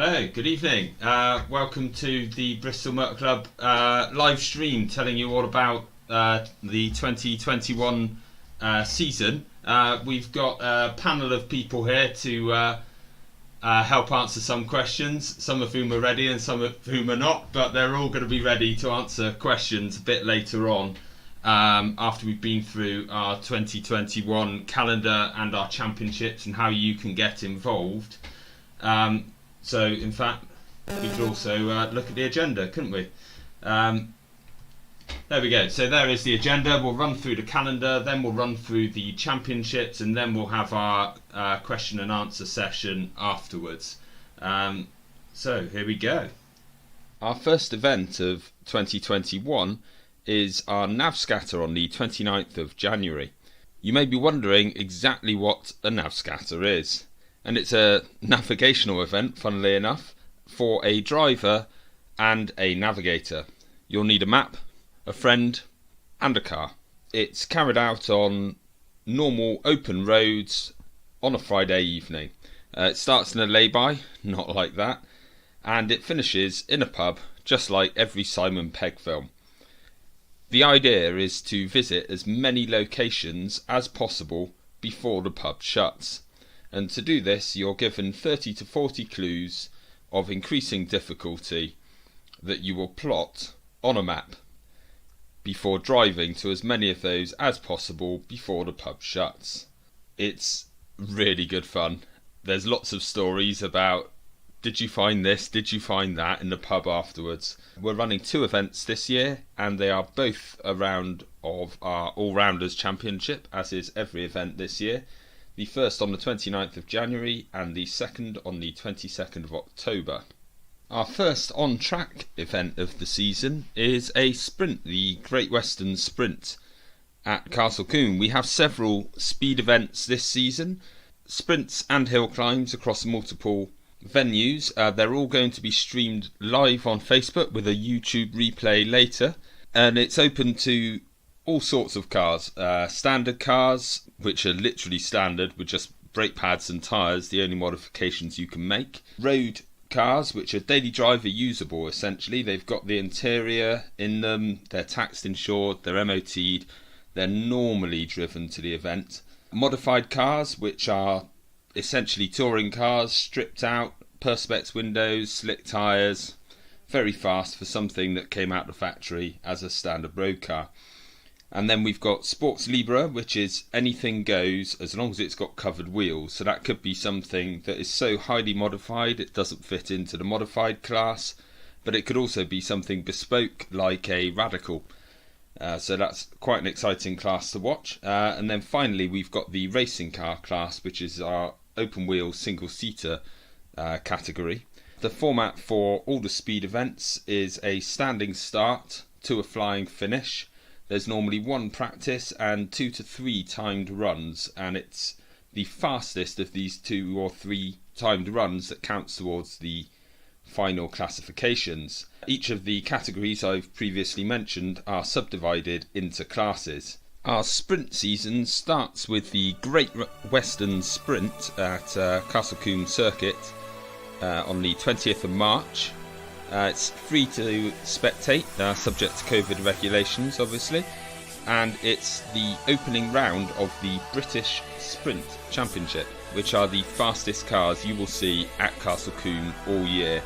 Hello, good evening. Welcome to the Bristol Motor Club live stream telling you all about the 2021 season. We've got a panel of people here to help answer some questions, some of whom are ready and some of whom are not, but they're all going to be ready to answer questions a bit later on after we've been through our 2021 calendar and our championships and how you can get involved. So, in fact, we could also look at the agenda, couldn't we? There we go. So there is the agenda. We'll run through the calendar, then we'll run through the championships, and then we'll have our question and answer session afterwards. So here we go. Our first event of 2021 is our Nav Scatter on the 29th of January. You may be wondering exactly what a Nav Scatter is. And it's a navigational event, funnily enough, for a driver and a navigator. You'll need a map, a friend, and a car. It's carried out on normal open roads on a Friday evening. It starts in a lay-by, not like that, and it finishes in a pub, just like every Simon Pegg film. The idea is to visit as many locations as possible before the pub shuts. And to do this, you're given 30 to 40 clues of increasing difficulty that you will plot on a map before driving to as many of those as possible before the pub shuts. It's really good fun. There's lots of stories about did you find this, did you find that in the pub afterwards. We're running 2 events this year and they are both a round of our All-Rounders Championship, as is every event this year. The first on the 29th of January and the second on the 22nd of October. Our first on-track event of the season is a sprint, the Great Western Sprint at Castle Combe. We have several speed events this season, sprints and hill climbs across multiple venues. They're all going to be streamed live on Facebook with a YouTube replay later, and it's open to all sorts of cars, standard cars, which are literally standard with just brake pads and tyres, the only modifications you can make. Road cars, which are daily driver usable essentially. They've got the interior in them, they're taxed, insured, they're MOT'd, they're normally driven to the event. Modified cars, which are essentially touring cars, stripped out, perspex windows, slick tyres, very fast for something that came out the factory as a standard road car. And then we've got Sports Libre, which is anything goes as long as it's got covered wheels. So that could be something that is so highly modified it doesn't fit into the modified class, but it could also be something bespoke like a Radical. So that's quite an exciting class to watch. And then finally we've got the racing car class, which is our open wheel single seater category. The format for all the speed events is a standing start to a flying finish. There's normally 1 practice and 2 to 3 timed runs, and it's the fastest of these 2 or 3 timed runs that counts towards the final classifications. Each of the categories I've previously mentioned are subdivided into classes. Our sprint season starts with the Great Western Sprint at Castle Combe Circuit on the 20th of March. It's free to spectate, subject to COVID regulations obviously, and it's the opening round of the British Sprint Championship, which are the fastest cars you will see at Castle Combe all year.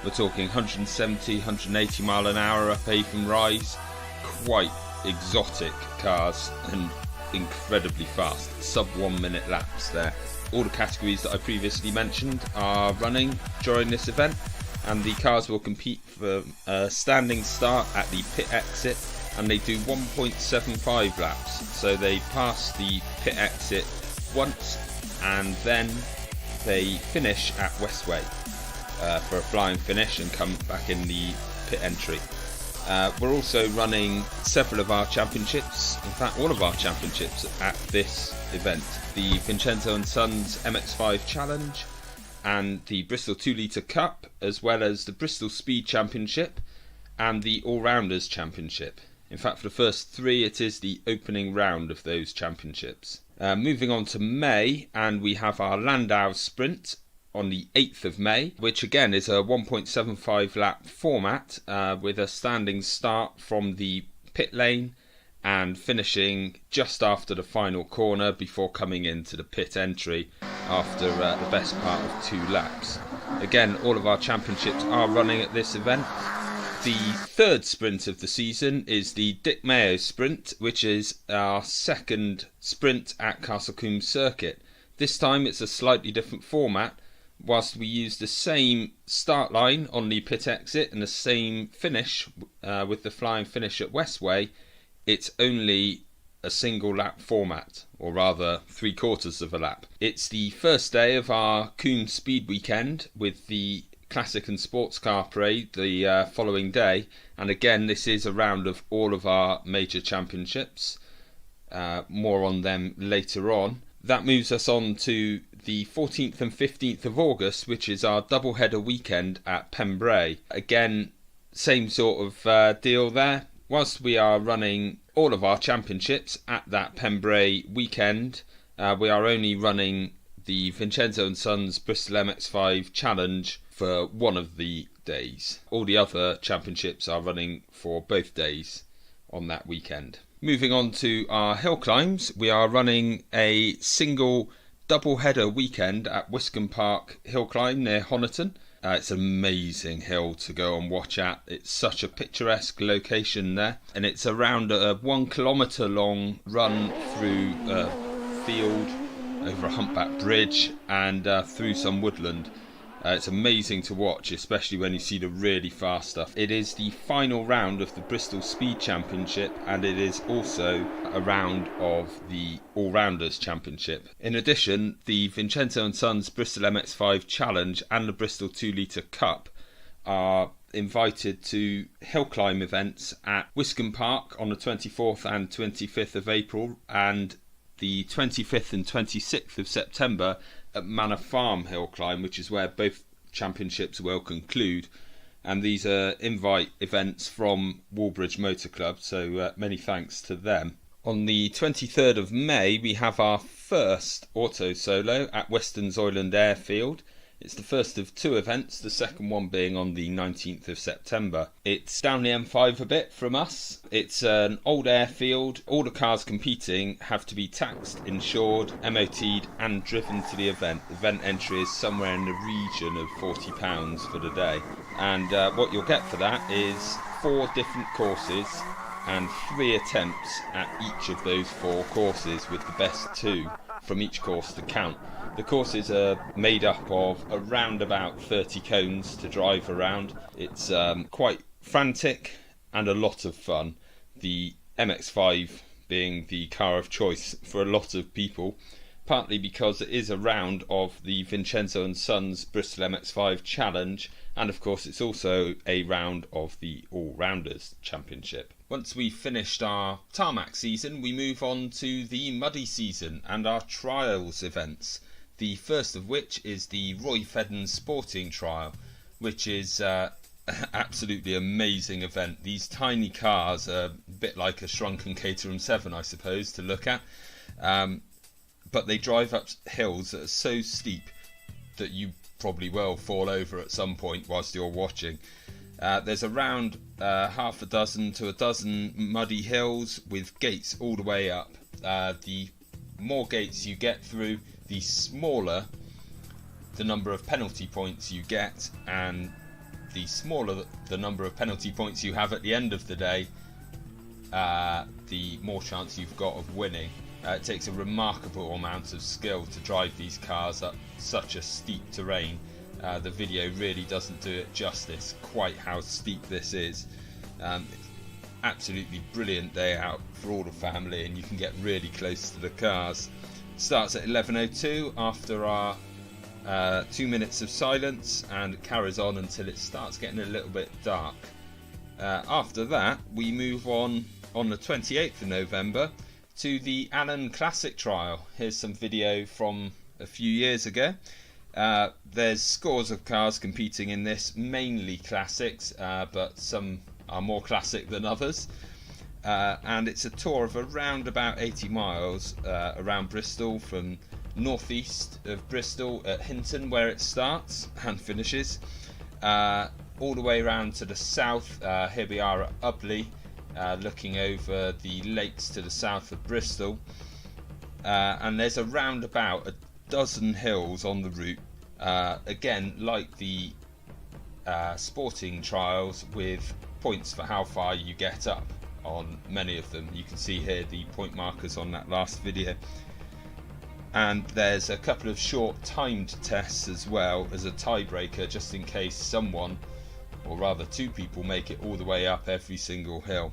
We're talking 170, 180 mile an hour up Avon Rise, quite exotic cars and incredibly fast, sub 1 minute laps there. All the categories that I previously mentioned are running during this event, and the cars will compete for a standing start at the pit exit, and they do 1.75 laps. So they pass the pit exit once and then they finish at Westway for a flying finish and come back in the pit entry. We're also running several of our championships, in fact all of our championships at this event. The Vincenzo & Sons MX5 Challenge and the Bristol 2 Litre Cup, as well as the Bristol Speed Championship and the All-Rounders Championship. In fact, for the first 3 it is the opening round of those championships. Moving on to May, and we have our Landau Sprint on the 8th of May, which again is a 1.75 lap format with a standing start from the pit lane and finishing just after the final corner before coming into the pit entry after the best part of 2 laps. Again, all of our championships are running at this event. The third sprint of the season is the Dick Mayo sprint, which is our second sprint at Castle Combe Circuit. This time it's a slightly different format. Whilst we use the same start line on the pit exit and the same finish with the flying finish at Westway, it's only a single lap format, or rather 3/4 of a lap. It's the first day of our Combe Speed Weekend with the Classic and Sports Car Parade the following day, and again this is a round of all of our major championships. More on them later on. That moves us on to the 14th and 15th of August, which is our double-header weekend at Pembrey. Again, same sort of deal there. Whilst we are running all of our championships at that Pembrey weekend, we are only running the Vincenzo & Sons Bristol MX5 Challenge for one of the days. All the other championships are running for both days on that weekend. Moving on to our hill climbs, we are running a single double header weekend at Wiscombe Park Hill Climb near Honiton. It's an amazing hill to go and watch at. It's such a picturesque location there, and it's around a 1 kilometre long run through a field, over a humpback bridge, and through some woodland. It's amazing to watch, especially when you see the really fast stuff. It is the final round of the Bristol Speed Championship, and it is also a round of the All-Rounders Championship. In addition, the Vincenzo & Sons Bristol MX5 Challenge and the Bristol 2 Litre Cup are invited to hill climb events at Wiscombe Park on the 24th and 25th of April, and the 25th and 26th of September at Manor Farm Hill Climb, which is where both championships will conclude. And these are invite events from Wallbridge Motor Club, so many thanks to them. On the 23rd of May, we have our first auto solo at Weston's Oiland Airfield. It's the first of 2 events, the second one being on the 19th of September. It's down the M5 a bit from us. It's an old airfield. All the cars competing have to be taxed, insured, MOT'd and driven to the event. Event entry is somewhere in the region of £40 for the day. And what you'll get for that is 4 different courses and 3 attempts at each of those 4 courses, with the best 2 from each course to count. The courses are made up of around about 30 cones to drive around. It's quite frantic and a lot of fun. The MX5 being the car of choice for a lot of people, partly because it is a round of the Vincenzo & Sons Bristol MX5 Challenge, and of course it's also a round of the All-Rounders Championship. Once we've finished our tarmac season, we move on to the muddy season and our trials events. The first of which is the Roy Fedden Sporting Trial, which is absolutely amazing event. These tiny cars are a bit like a shrunken Caterham 7, I suppose, to look at. But they drive up hills that are so steep that you probably will fall over at some point whilst you're watching. There's around half a dozen to a dozen muddy hills with gates all the way up. The more gates you get through, the smaller the number of penalty points you get, and the smaller the number of penalty points you have at the end of the day, the more chance you've got of winning. It takes a remarkable amount of skill to drive these cars up such a steep terrain. The video really doesn't do it justice, quite how steep this is. It's absolutely brilliant day out for all the family, and you can get really close to the cars. It starts at 11:02 after our 2 minutes of silence, and carries on until it starts getting a little bit dark. After that, we move on the 28th of November to the Allen Classic Trial. Here's some video from a few years ago. There's scores of cars competing in this, mainly classics, but some are more classic than others. And it's a tour of around about 80 miles around Bristol, from northeast of Bristol at Hinton, where it starts and finishes, all the way around to the south. Here we are at Ubley, looking over the lakes to the south of Bristol, and there's around about a dozen hills on the route, again like the sporting trials, with points for how far you get up on many of them. You can see here the point markers on that last video, and there's a couple of short timed tests as well as a tiebreaker, just in case someone, or rather two people, make it all the way up every single hill.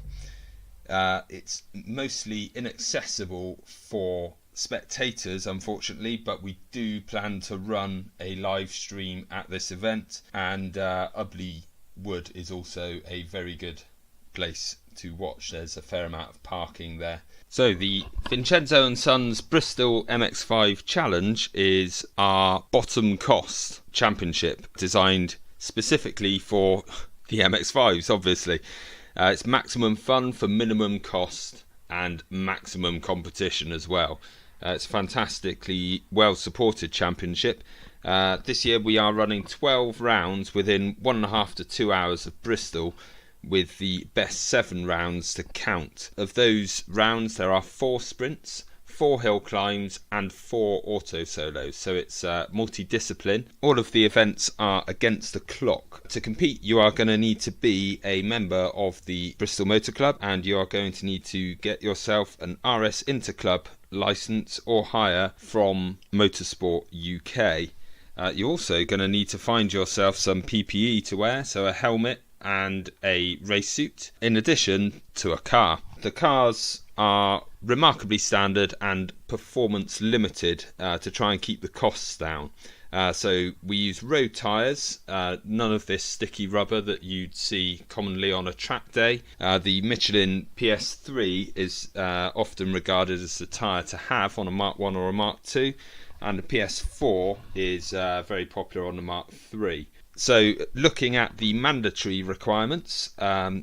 It's mostly inaccessible for spectators, unfortunately, but we do plan to run a live stream at this event, and Ubley Wood is also a very good place to watch. There's a fair amount of parking there. So the Vincenzo & Sons Bristol MX5 Challenge is our bottom cost championship, designed specifically for the MX5s, obviously. It's maximum fun for minimum cost and maximum competition as well. It's a fantastically well supported championship. This year we are running 12 rounds within 1.5 to 2 hours of Bristol, with the best 7 rounds to count. Of those rounds there are 4 sprints, 4 hill climbs and 4 auto solos, so it's multi-discipline. All of the events are against the clock. To compete you are going to need to be a member of the Bristol Motor Club, and you are going to need to get yourself an RS Interclub licence or higher from Motorsport UK. You're also going to need to find yourself some PPE to wear, so a helmet and a race suit, in addition to a car. The cars are remarkably standard and performance limited to try and keep the costs down. So we use road tyres, none of this sticky rubber that you'd see commonly on a track day. The Michelin PS3 is often regarded as the tyre to have on a Mark 1 or a Mark 2, and the PS4 is very popular on the Mark 3. So looking at the mandatory requirements,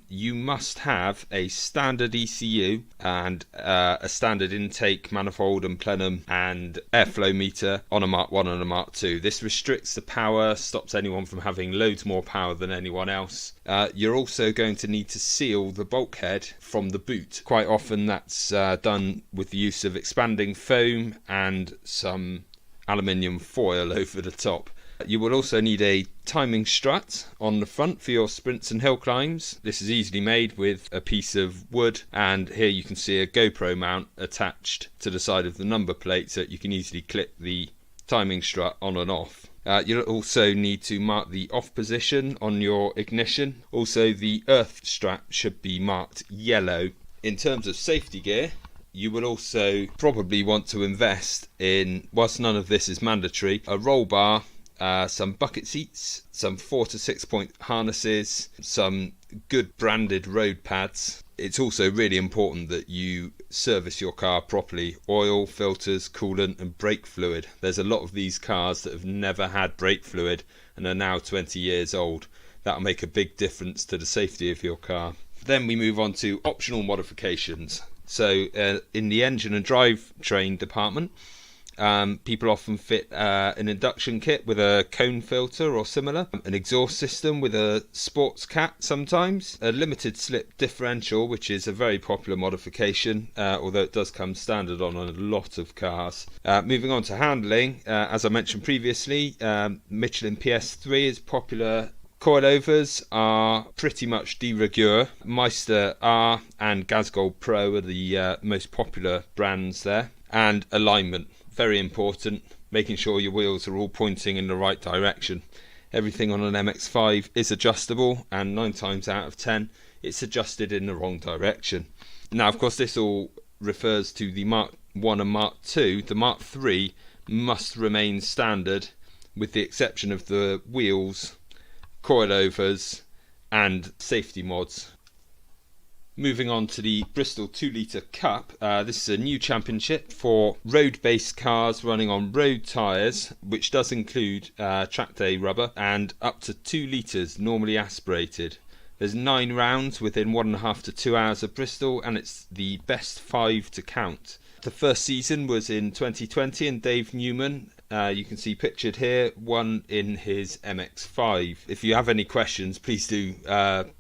you must have a standard ECU and a standard intake manifold and plenum and airflow meter on a Mark 1 and a Mark 2. This restricts the power, stops anyone from having loads more power than anyone else. You're also going to need to seal the bulkhead from the boot. Quite often that's done with the use of expanding foam and some aluminium foil over the top. You will also need a timing strut on the front for your sprints and hill climbs. This is easily made with a piece of wood, and here you can see a GoPro mount attached to the side of the number plate so that you can easily click the timing strut on and off. You'll also need to mark the off position on your ignition. Also, the earth strap should be marked yellow. In terms of safety gear, you will also probably want to invest in, whilst none of this is mandatory, a roll bar, some bucket seats, some 4 to 6 point harnesses, some good branded road pads. It's also really important that you service your car properly. Oil, filters, coolant and brake fluid. There's a lot of these cars that have never had brake fluid and are now 20 years old. That'll make a big difference to the safety of your car. Then we move on to optional modifications. So in the engine and drivetrain department, people often fit an induction kit with a cone filter or similar, an exhaust system with a sports cat sometimes, a limited slip differential, which is a very popular modification, although it does come standard on a lot of cars. Moving on to handling, as I mentioned previously, Michelin PS3 is popular. Coilovers are pretty much de rigueur. Meister R and Gasgold Pro are the most popular brands there. And alignment, very important, making sure your wheels are all pointing in the right direction. Everything on an MX5 is adjustable, and 9 times out of 10 it's adjusted in the wrong direction. Now of course this all refers to the Mark 1 and Mark 2. The Mark 3 must remain standard with the exception of the wheels, coilovers and safety mods. Moving on to the Bristol 2 Litre Cup, this is a new championship for road-based cars running on road tyres, which does include track day rubber and up to 2 litres normally aspirated. There's 9 rounds within 1.5 to 2 hours of Bristol, and it's the best 5 to count. The first season was in 2020, and Dave Newman, you can see pictured here, won in his MX5. If you have any questions, please do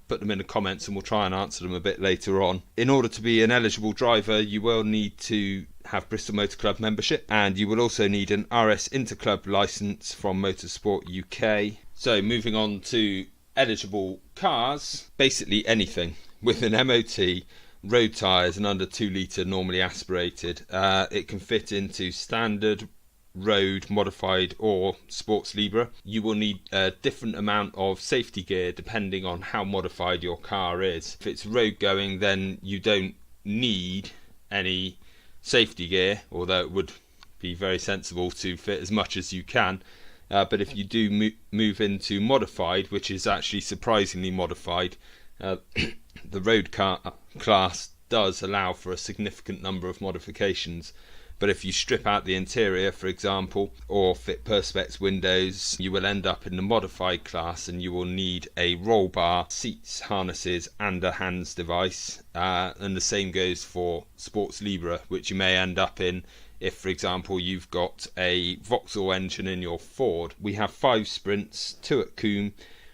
put them in the comments and we'll try and answer them a bit later on. In order to be an eligible driver, you will need to have Bristol Motor Club membership, and you will also need an RS Interclub licence from Motorsport UK. So moving on to eligible cars, basically anything with an MOT, road tyres and under 2 litre normally aspirated. It can fit into standard, road, modified or sports Libra. You will need a different amount of safety gear depending on how modified your car is. If it's road going, then you don't need any safety gear, although it would be very sensible to fit as much as you can. But if you do move into modified, which is actually surprisingly modified, the road car class does allow for a significant number of modifications. But if you strip out the interior, for example, or fit perspex windows, you will end up in the modified class, and you will need a roll bar, seats, harnesses and a hands device. And the same goes for sports Libra, which you may end up in if, for example, you've got a Vauxhall engine in your Ford. We have 5 sprints, 2 at Combe,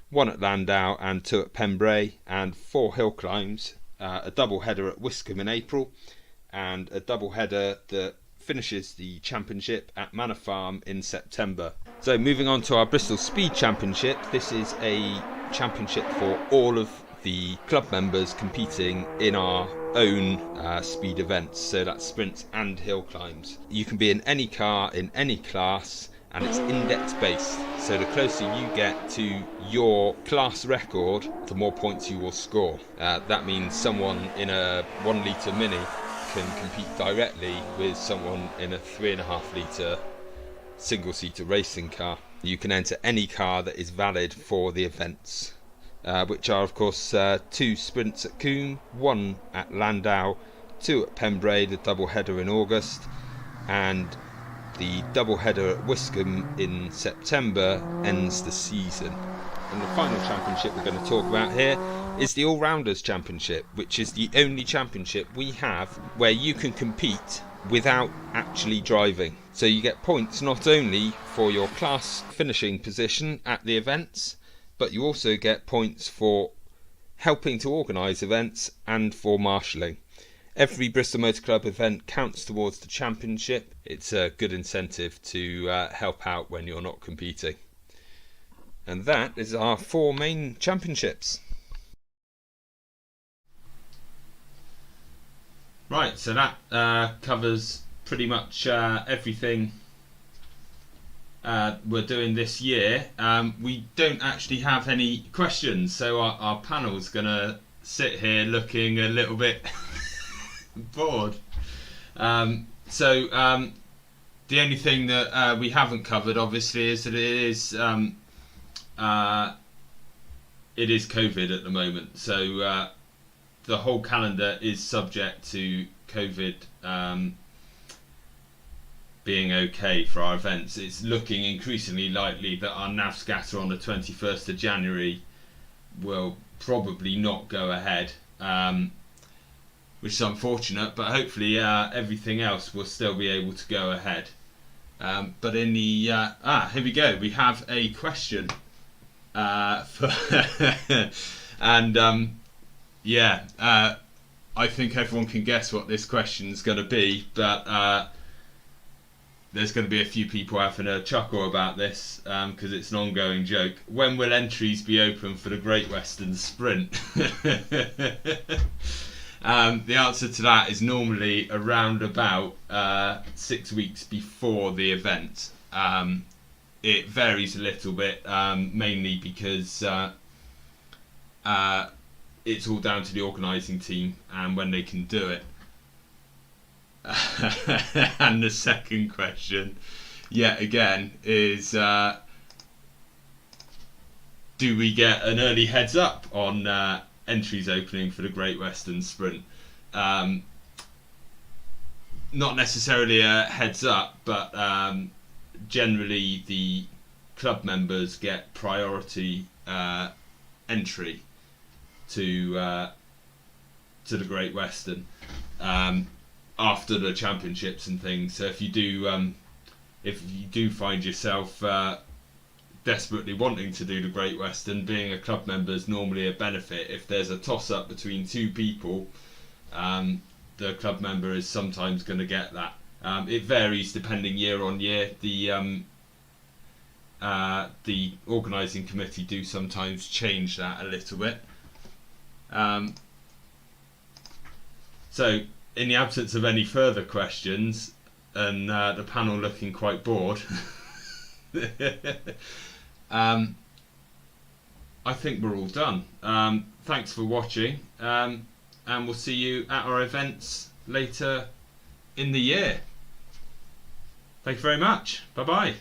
1 at Landau and 2 at Pembrey, and 4 hill climbs, a double header at Wiscombe in April, and a double header that finishes the championship at Manor Farm in September. So moving on to our Bristol Speed Championship, this is a championship for all of the club members competing in our own speed events, so that's sprints and hill climbs. You can be in any car in any class, and it's index based, so the closer you get to your class record, the more points you will score. That means someone in a 1 litre Mini can compete directly with someone in a 3.5 litre single-seater racing car. You can enter any car that is valid for the events, which are of course 2 sprints at Combe, 1 at Landau, 2 at Pembrey, the double header in August, and the double header at Wiscombe in September ends the season. And the final championship we're going to talk about here is the All-Rounders Championship, which is the only championship we have where you can compete without actually driving. So you get points not only for your class finishing position at the events, but you also get points for helping to organise events and for marshalling. Every Bristol Motor Club event counts towards the championship. It's a good incentive to help out when you're not competing. And that is our 4 main championships. Right, so that covers pretty much everything we're doing this year. We don't actually have any questions, so our panel's going to sit here looking a little bit bored. So the only thing that we haven't covered, obviously, is that it is COVID at the moment. So the whole calendar is subject to COVID being okay for our events. It's looking increasingly likely that our Nav Scatter on the 21st of January will probably not go ahead, which is unfortunate, but hopefully everything else will still be able to go ahead. But in the here we go. We have a question for and I think everyone can guess what this question's going to be, but there's going to be a few people having a chuckle about this because it's an ongoing joke. When will entries be open for the Great Western Sprint? The answer to that is normally around about 6 weeks before the event. It varies a little bit, mainly because it's all down to the organising team and when they can do it. And the second question, yet again, is do we get an early heads up on entries opening for the Great Western Sprint? Not necessarily a heads up, but generally the club members get priority entry to the Great Western. after the championships and things. So if you do find yourself desperately wanting to do the Great Western, being a club member is normally a benefit. If there's a toss-up between two people, the club member is sometimes going to get that. It varies depending year on year. The organising committee do sometimes change that a little bit. So, in the absence of any further questions, and the panel looking quite bored, I think we're all done. Thanks for watching, and we'll see you at our events later in the year. Thank you very much. Bye bye.